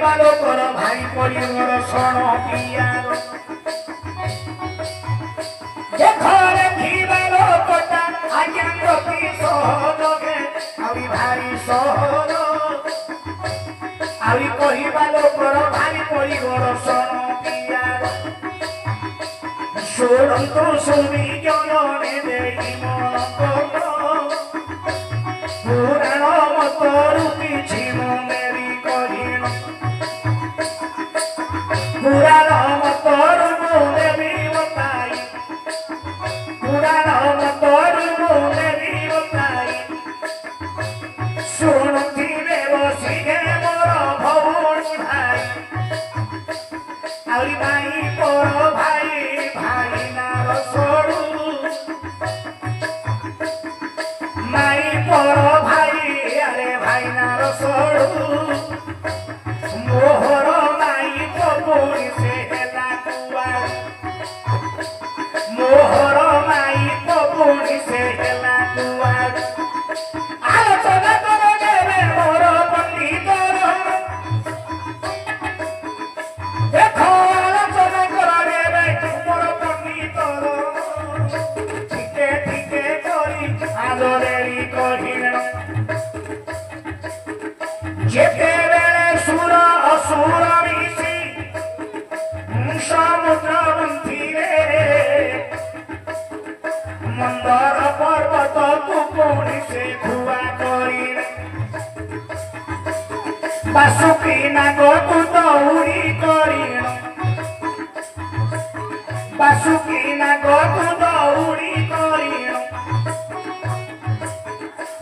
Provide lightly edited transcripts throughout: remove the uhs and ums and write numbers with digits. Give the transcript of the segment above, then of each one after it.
बालो कर भाई परिवार सण पियार देखरे घीबालो कोटा आज्ञा प्रति सहयोगे आवी भारी सहर आवी कहिबालो कर भाई परिवार सण पियार सोरंतो सुमी जनने देई मन को पुराण मतरु किछि मेरी कहिन पुराण मतरु देवी बताई पुराण मतरु देवी बताई शुणुथिबे बसिगे मोर भौणी भाई आउरी भाई पर भाई भाई नार सोडू माई पर भाई अरे भाई नार सोडू मोहर माई पपुणी से हेला कुआर मोहर माई पपुणी से हेला कुआर आलोचना करो देवे मोर पंडितर देखो आलोचना करो देवे मोर पंडितर ठीके ठीके करी आदरेरी कहिन जेते बेले सुर असुर मिशी समुद्र मंथिरे मंदर पर्वत कुपुणी से धुआ करिले बासुकी नाग तू दौड़ी करिल बासुकी नाग तू दौड़ी करिल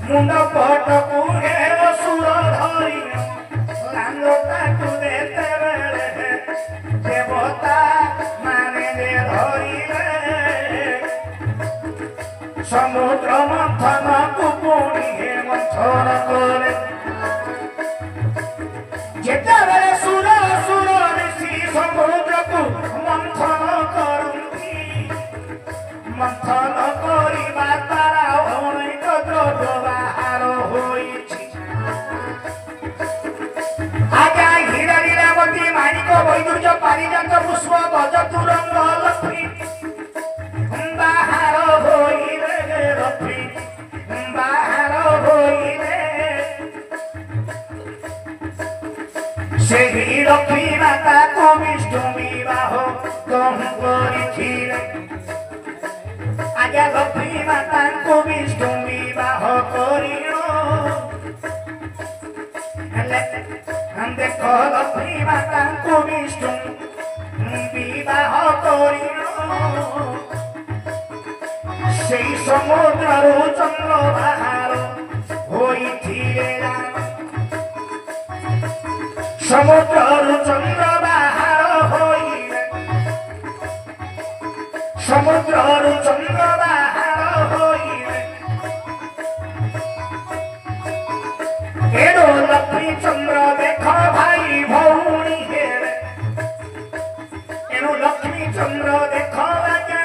मुंड पटकू हे असुर धरिल लांगटा तू देते बेले देवता माने दे धरिले समुद्र मंथन कुपुणी हे मंथन करे जेते बेले सुर असुर ऋषि समुद्र को मंथन करती मंथन करिबा तारा अनेक द्रव्य बाहार होइछि आज्ञा हीरा लीलावती माणिक वैदुर्य पारिजात पुष्प गज तुरंग लक्ष्मी बाहार होइले लक्ष्मी बाहार होइले सेही लक्ष्मी माता को विष्णु विवाह कौन करिथिले आज्ञा लक्ष्मी माता को विष्णु विवाह करिलो देखो लक्ष्मी माता को विष्णु विवाह करिलो सेई समुद्ररु चंद्र बाहार होइथिले समुद्ररु चंद्र बाहार होइले समुद्ररु चंद्र बाहार होइले एडो लक्ष्मी चंद्र देख भाई भौणी हेरे एडो लक्ष्मी चंद्र देख आज्ञा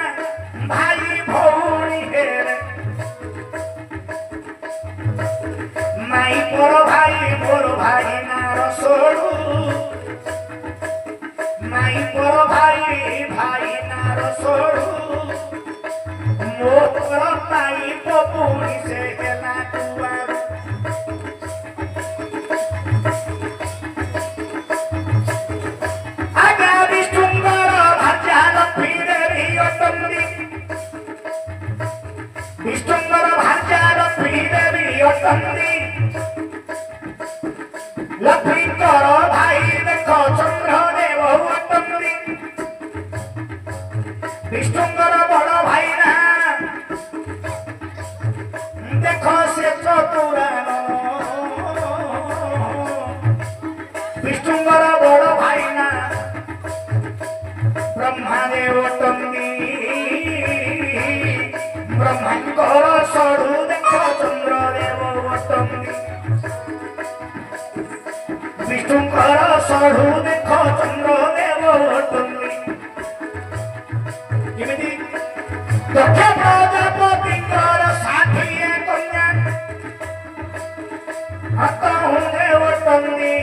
भाई भौणी हेरे माई पर भाई मोर भाई नार सोडू माई पर भाई भाई नार सोडू मोर माई पपुणी से गेला कुआर आज्ञा विष्णुंगर भाजा लक्ष्मी देवी अटंदी विष्णुंगर भाजा लक्ष्मी देवी अटंदी लक्ष्मी कर भाई देख चंद्र देव अटंदी विष्णुंगर बड़ भाई ना देख से चतुरान विष्णुंगर बड़ भाई ना ब्रह्मदेव अटंदी ब्रह्मांकर सड़ू देख चंद्र देव अटंदी विष्णुंकर सड़ू देख चंद्र देव अटंदी दक्ष प्रजापति साथी कन्या हत हूँ देव टंदी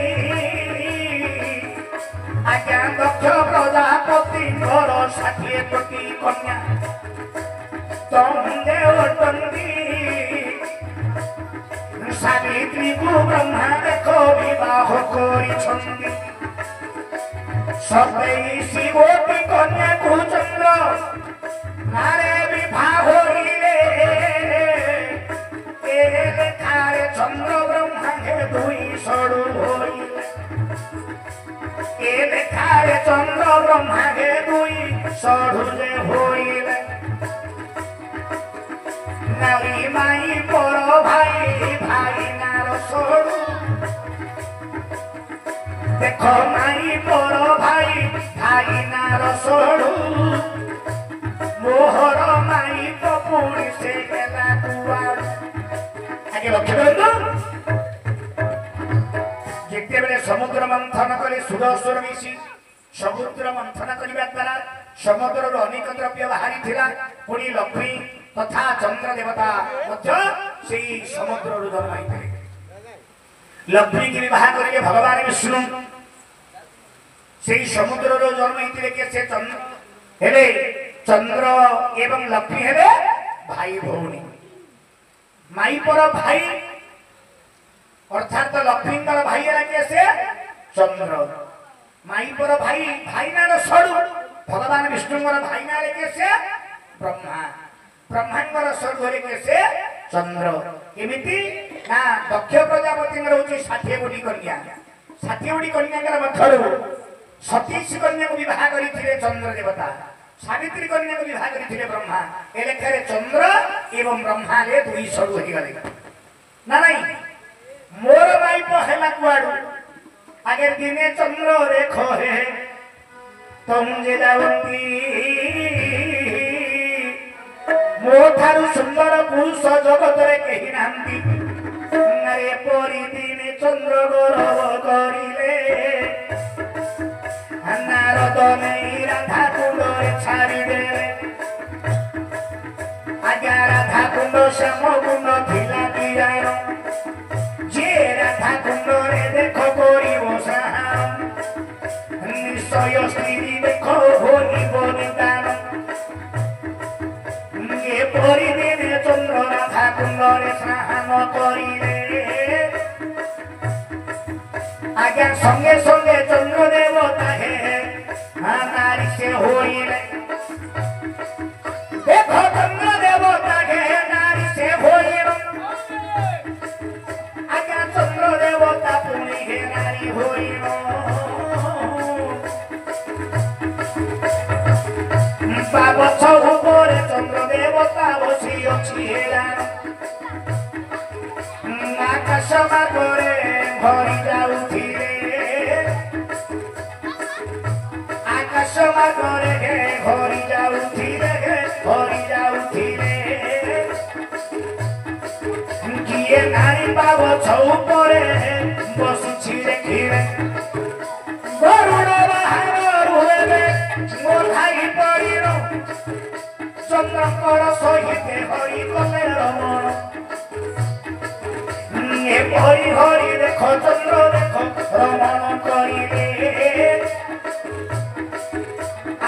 ब्रह्मा देखो विवाह करिछन्ति सतेई शिवती कन्या को चंद्र नारे विवाह करिले ए लेखारे चंद्र ब्रह्मा के दुई सडु होइले ए लेखारे चंद्र ब्रह्मा के दुई सडु जे होइले नारी माई बड़ भाई भाई नार सडु देखो माई बड़ भाई भाई नार सडु मोहर माई पुणी से गेला दुआर आगे लक्ष्य करतु जिते बेले समुद्र मंथन करे सुदर्शन मिशी समुद्र मंथन करने द्वारा समुद्र अनेक द्रव्य बाहरी थिला पुणी लक्ष्मी तथा चंद्र देवता से समुद्र जन्म लक्ष्मी की विवाह करेंगे भगवान विष्णु से समुद्र जन्म होते चंद्र एवं लक्ष्मी हेले भाई भौणी माई पर भाई अर्थात लक्ष्मी भाई है चंद्र माई पर भाई भाई ना सड़ू भगवान विष्णु भाई ना ब्रह्मा ब्रह्मांडर स्वर्ग कैसे चंद्र एमती ना दक्ष प्रजापति हूँ 60 गोटी कन्या 60 गोटी कन्या मध्य सतीश कन्या को विवाह करते चंद्र देवता सावित्री कन्या को विवाह करते ब्रह्मा ए लेखारे चंद्र एवं ब्रह्मा ले दुई सडु होगले ना नहीं मोर माइप है कुआड़ू आगे दिने चंद्र देखो हे तुम जे जावती मोठारू सुंदर पुरुष जगत रे कही नांती नारे परी दिने चंद्र गौरव करिले नारद नहीं राधा कुंड छाड़ी दे आज्ञा राधा कुंड श्याम कुंड थिला दियार जे राधा कुंड रे देखो करिवो साहार निश्चय स्त्री देखो होइबो निदान ये परिदिने चंद्र राधा कुंड रे स्नान करिले आज्ञा संगे संगे चंद्र देवता है नारी से होइले देखो चंद्र देवता है नारी से होइले आज्ञा चंद्र देवता पुणी है नारी होइलो बाबा छौ पर चंद्र देवता बसी अछि हेला आकाश मार्गरे भरी जाउथिले आकाश मार्गरे भरी जाउथिले किए नारी बाबा छौ पर बसुछि देखिले गरुड़ बाहर हुए मोर भाई पड़िलो चंद्रकर सहित हरि कले रमण हरि हरि देखो चंद्र देखो रमण करिले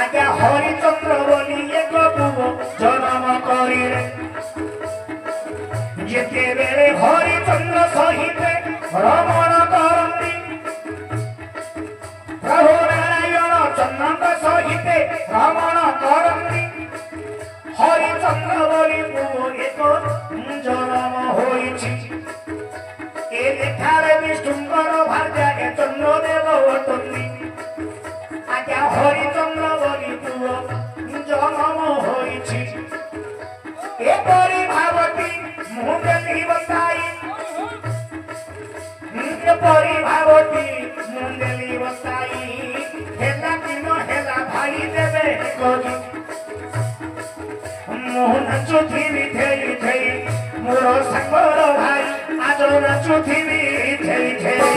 आज्ञा हरिचंद्र बोली एक पुओ जन्म करिले जेते बेले हरिचंद्र सहित रमण करती प्रभु नारायण चंद्र सहित रमण करती हरिचंद्र बोली पुओ एक जन्म होइछि ए लेखारे विष्णुकर भार्या चंद्र देव अटंती आज्ञा हरिचंद्र बोली पुओ जन्म होइछि एपरि भावती मुंडेली बताई एपरि भावती मुंडेली बताई हेला दिन हेला भाई देवे करी मोहन चुथी थेई थेई मोर संगर भाई आज चुथी थेई थेई